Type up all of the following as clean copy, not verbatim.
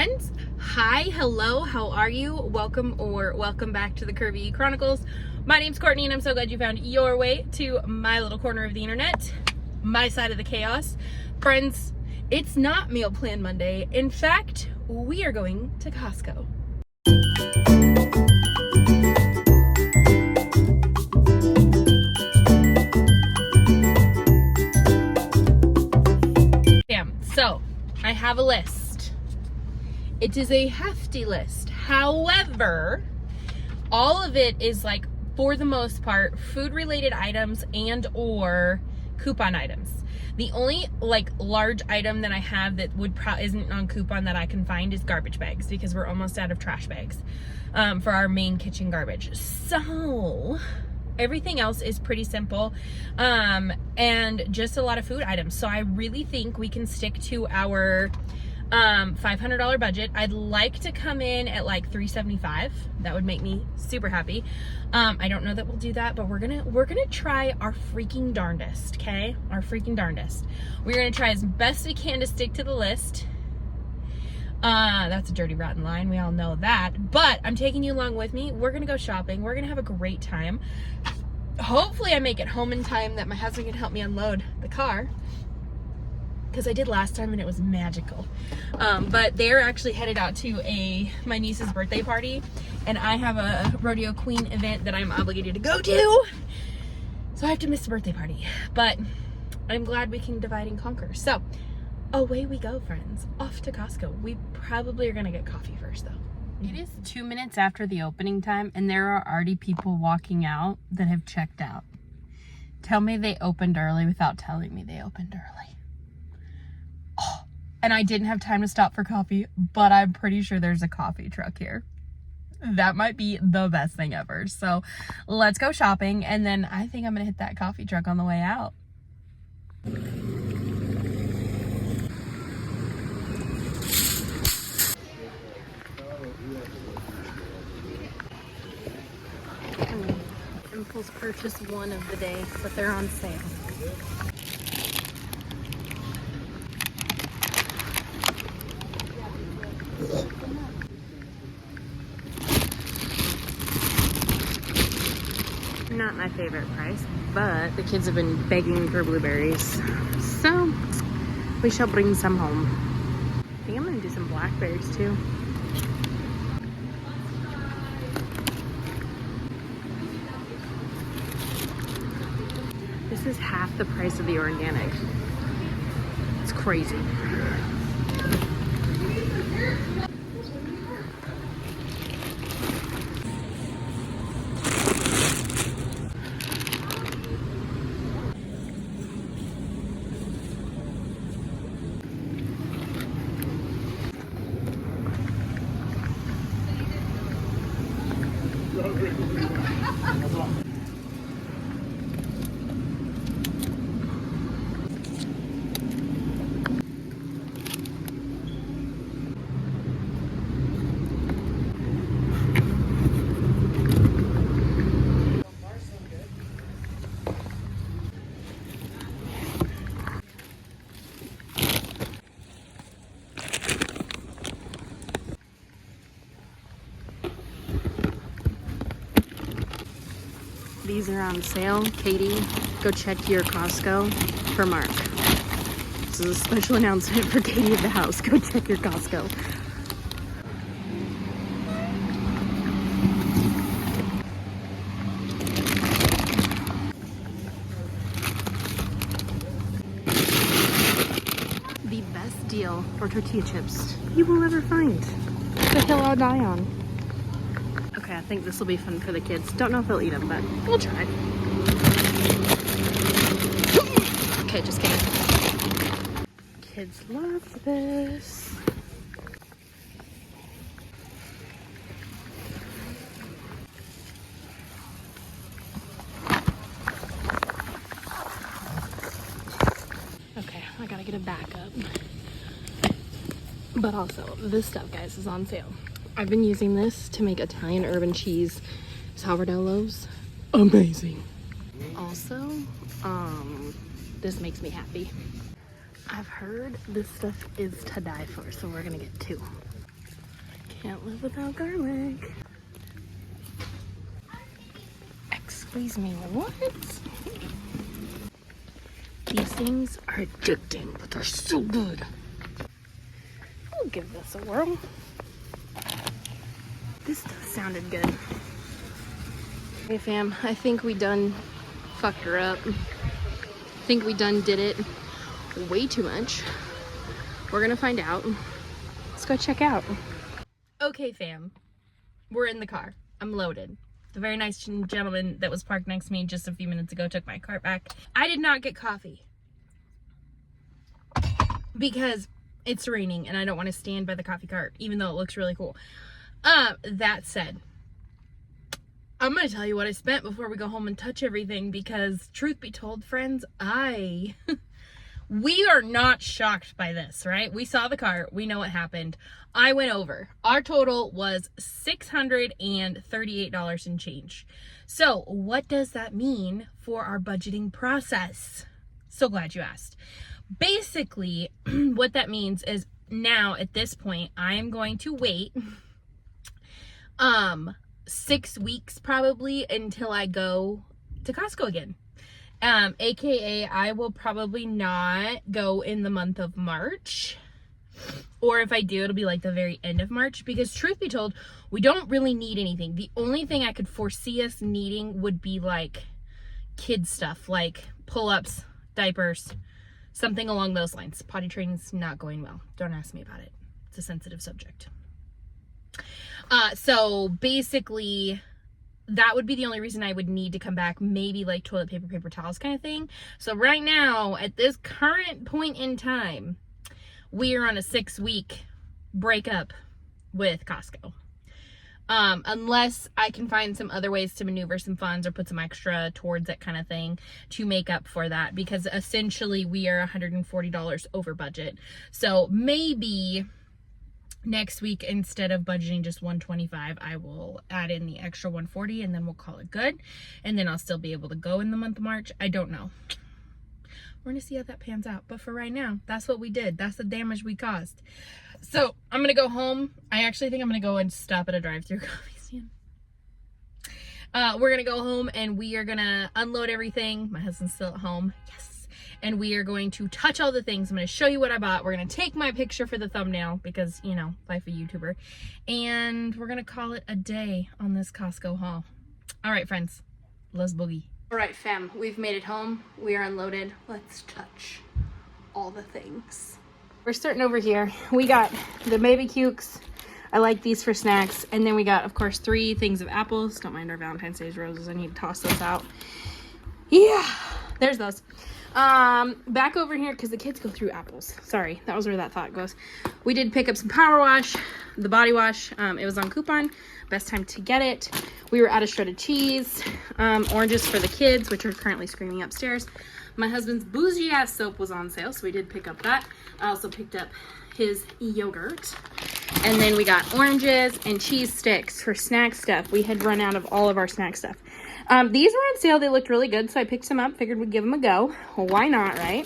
Friends, hi, hello, how are you? Welcome back to the Curvy E Chronicles. My name's Courtney and I'm so glad you found your way to my little corner of the internet, my side of the chaos. Friends, it's not Meal Plan Monday. In fact, we are going to Costco. So, I have a list. It is a hefty list. However, all of it is like, for the most part, food-related items and or coupon items. The only like large item that I have that isn't on coupon that I can find is garbage bags, because we're almost out of trash bags for our main kitchen garbage. So everything else is pretty simple and just a lot of food items. So I really think we can stick to our $500 budget. I'd like to come in at like $375. That would make me super happy. I don't know that we'll do that, but we're gonna try our freaking darndest, okay? Our freaking darndest. We're gonna try as best we can to stick to the list. That's a dirty, rotten line. We all know that. But I'm taking you along with me. We're gonna go shopping. We're gonna have a great time. Hopefully I make it home in time that my husband can help me unload the car, because I did last time and it was magical. But they're actually headed out to my niece's birthday party, and I have a Rodeo Queen event that I'm obligated to go to, so I have to miss the birthday party. But I'm glad we can divide and conquer. So away we go, friends, off to Costco. We probably are gonna get coffee first though. It is 2 minutes after the opening time and there are already people walking out that have checked out. Tell me they opened early without telling me they opened early. Oh, and I didn't have time to stop for coffee, but I'm pretty sure there's a coffee truck here. That might be the best thing ever. So let's go shopping, and then I think I'm gonna hit that coffee truck on the way out. Impulse purchase one of the day, but they're on sale. Not my favorite price, but the kids have been begging for blueberries, so we shall bring some home. I think I'm gonna do some blackberries too. This is half the price of the organic. It's crazy. These are on sale. Katie, go check your Costco for Mark. This is a special announcement for Katie of the house. Go check your Costco. The best deal for tortilla chips you will ever find. The hill I'll die on. Okay, I think this will be fun for the kids. Don't know if they'll eat them, but we'll try. Okay, just kidding. Kids love this. Okay, I gotta get a backup. But also, this stuff, guys, is on sale. I've been using this to make Italian urban cheese sourdough loaves. Amazing. Also, this makes me happy. I've heard this stuff is to die for, so we're gonna get two. Can't live without garlic. Excuse me, what? These things are addicting, but they're so good. I'll give this a whirl. This sounded good. Hey fam, I think we done fucked her up. I think we done did it way too much. We're gonna find out. Let's go check out. Okay fam, we're in the car. I'm loaded. The very nice gentleman that was parked next to me just a few minutes ago took my cart back. I did not get coffee because it's raining and I don't want to stand by the coffee cart, even though it looks really cool. That said, I'm going to tell you what I spent before we go home and touch everything, because truth be told, friends, we are not shocked by this, right? We saw the cart. We know what happened. I went over. Our total was $638 and change. So what does that mean for our budgeting process? So glad you asked. Basically, what that means is now at this point, I am going to wait 6 weeks probably until I go to Costco again. AKA I will probably not go in the month of March, or if I do, it'll be like the very end of March, because truth be told, we don't really need anything. The only thing I could foresee us needing would be like kid stuff, like pull-ups, diapers, something along those lines. Potty training's not going well. Don't ask me about it. It's a sensitive subject. So basically that would be the only reason I would need to come back, maybe like toilet paper, paper towels kind of thing. So right now, at this current point in time, we are on a 6-week breakup with Costco. Unless I can find some other ways to maneuver some funds or put some extra towards it kind of thing to make up for that, because essentially we are $140 over budget. So maybe next week, instead of budgeting just $125, I will add in the extra $140 and then we'll call it good. And then I'll still be able to go in the month of March. I don't know. We're gonna see how that pans out. But for right now, that's what we did. That's the damage we caused. So I'm gonna go home. I actually think I'm gonna go and stop at a drive-through coffee stand. We're gonna go home and we are gonna unload everything. My husband's still at home. Yes. And we are going to touch all the things. I'm going to show you what I bought. We're going to take my picture for the thumbnail because, you know, life of a YouTuber. And we're going to call it a day on this Costco haul. All right, friends, let's boogie. All right, fam, we've made it home. We are unloaded. Let's touch all the things. We're starting over here. We got the baby cukes. I like these for snacks. And then we got, of course, 3 things of apples. Don't mind our Valentine's Day roses. I need to toss those out. Yeah, there's those. Back over here, because the kids go through apples. Sorry, that was where that thought goes. We did pick up some power wash, the body wash. It was on coupon. Best time to get it. We were out of shredded cheese. Oranges for the kids, which are currently screaming upstairs. My husband's bougie ass soap was on sale, so we did pick up that. I also picked up his yogurt. And then we got oranges and cheese sticks for snack stuff. We had run out of all of our snack stuff. These were on sale. They looked really good, so I picked some up. Figured we'd give them a go. Well, why not, right?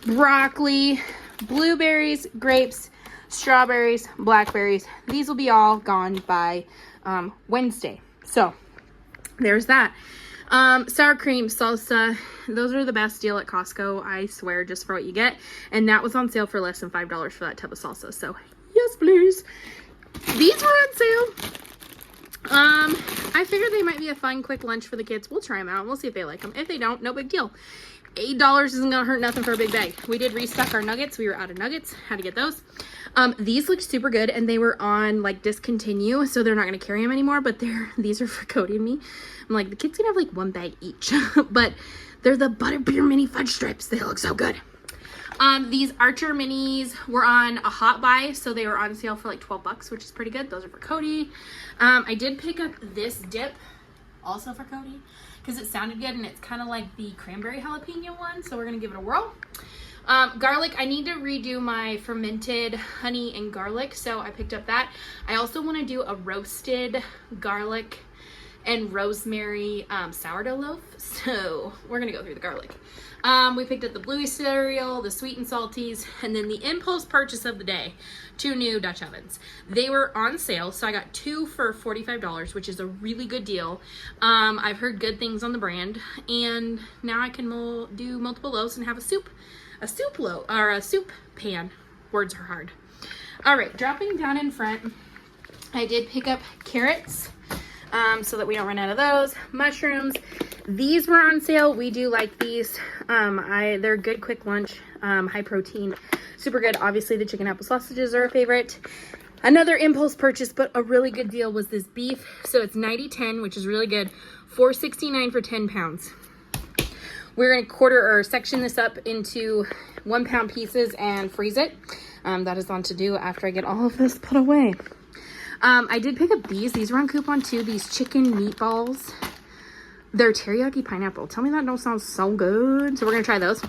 Broccoli, blueberries, grapes, strawberries, blackberries. These will be all gone by Wednesday. So there's that. Sour cream, salsa. Those are the best deal at Costco, I swear, just for what you get. And that was on sale for less than $5 for that tub of salsa. So yes, please. These were on sale. I figured they might be a fun, quick lunch for the kids. We'll try them out. We'll see if they like them. If they don't, no big deal. $8 isn't gonna hurt nothing for a big bag. We did restock our nuggets. We were out of nuggets. Had to get those. These look super good, and they were on like discontinue, so they're not gonna carry them anymore. But these are for Cody and me. I'm like, the kids can have like 1 bag each, but they're the Butterbeer mini fudge strips. They look so good. These Archer minis were on a hot buy, so they were on sale for like $12, which is pretty good. Those are for Cody. I did pick up this dip also for Cody because it sounded good, and it's kind of like the cranberry jalapeno one, so we're gonna give it a whirl. Garlic, I need to redo my fermented honey and garlic, so I picked up that. I also want to do a roasted garlic and rosemary sourdough loaf. So we're gonna go through the garlic. We picked up the Bluey cereal, the sweet and salties, and then the impulse purchase of the day, 2 new Dutch ovens. They were on sale, so I got 2 for $45, which is a really good deal. I've heard good things on the brand, and now I can do multiple loaves and have a soup loaf, or a soup pan. Words are hard. All right, dropping down in front, I did pick up carrots, so that we don't run out of those. Mushrooms. These were on sale. We do like these. They're good quick lunch, high protein, super good. Obviously the chicken apple sausages are a favorite. Another impulse purchase, but a really good deal, was this beef. So it's 90/10, which is really good. $4.69 for 10 pounds. We're gonna section this up into 1 pound pieces and freeze it. That is on to do after I get all of this put away. I did pick up these. These were on coupon too. These chicken meatballs. They're teriyaki pineapple. Tell me that don't sound so good. So we're gonna try those.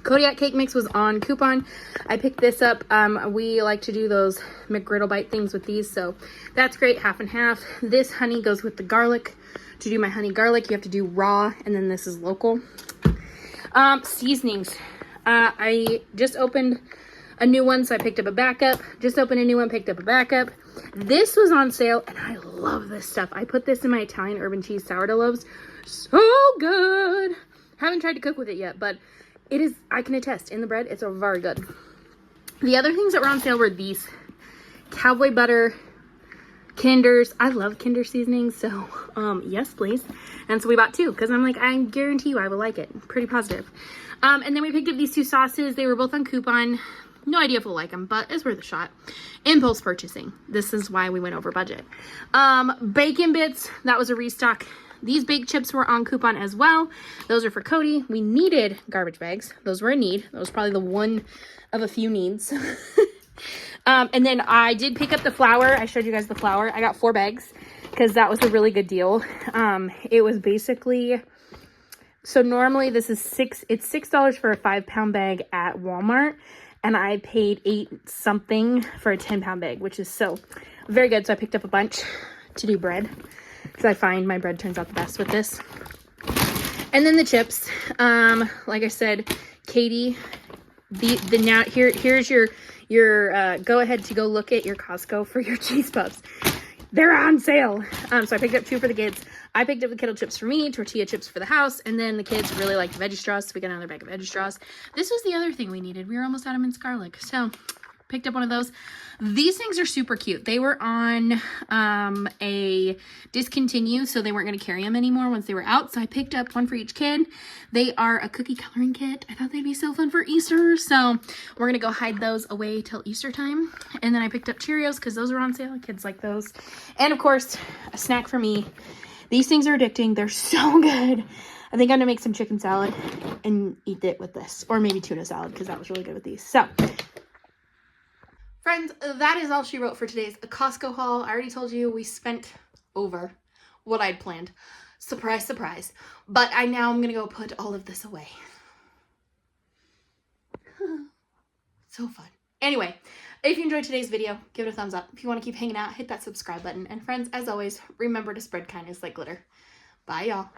Kodiak cake mix was on coupon. I picked this up. We like to do those McGriddle bite things with these, so that's great. Half and half. This honey goes with the garlic. To do my honey garlic, you have to do raw, and then this is local. Seasonings. I just opened a new one, so I picked up a backup. Just opened a new one, picked up a backup. This was on sale, and I love this stuff. I put this in my Italian urban cheese sourdough loaves. So good. Haven't tried to cook with it yet, but it is, I can attest, in the bread, it's very good. The other things that were on sale were these cowboy butter Kinders. I love Kinder seasonings, so yes, please. And so we bought 2 because I'm like, I guarantee you I will like it. Pretty positive. And then we picked up these 2 sauces. They were both on coupon. No idea if we'll like them, but it's worth a shot. Impulse purchasing. This is why we went over budget. Bacon bits. That was a restock. These baked chips were on coupon as well. Those are for Cody. We needed garbage bags. Those were a need. That was probably the one of a few needs. And then I did pick up the flour. I showed you guys the flour. I got 4 bags because that was a really good deal. It was basically, so normally this is it's $6 for a 5-pound bag at Walmart. And I paid $8 something for a 10-pound bag, which is so very good. So I picked up a bunch to do bread because I find my bread turns out the best with this. And then the chips. Like I said, Katie, now here's your go ahead to go look at your Costco for your cheese puffs. They're on sale. So I picked up 2 for the kids. I picked up the kettle chips for me, tortilla chips for the house, and then the kids really like veggie straws, so we got another bag of veggie straws. This was the other thing we needed. We were almost out of minced garlic, so picked up one of those. These things are super cute. They were on a discontinue, so they weren't going to carry them anymore once they were out, so I picked up 1 for each kid. They are a cookie coloring kit. I thought they'd be so fun for Easter, so we're going to go hide those away till Easter time. And then I picked up Cheerios because those were on sale. Kids like those. And of course, a snack for me. These things are addicting. They're so good. I think I'm going to make some chicken salad and eat it with this, or maybe tuna salad because that was really good with these. So friends, that is all she wrote for today's Costco haul. I already told you we spent over what I'd planned. Surprise, surprise. But now I'm going to go put all of this away. So fun. Anyway, if you enjoyed today's video, give it a thumbs up. If you want to keep hanging out, hit that subscribe button. And friends, as always, remember to spread kindness like glitter. Bye, y'all.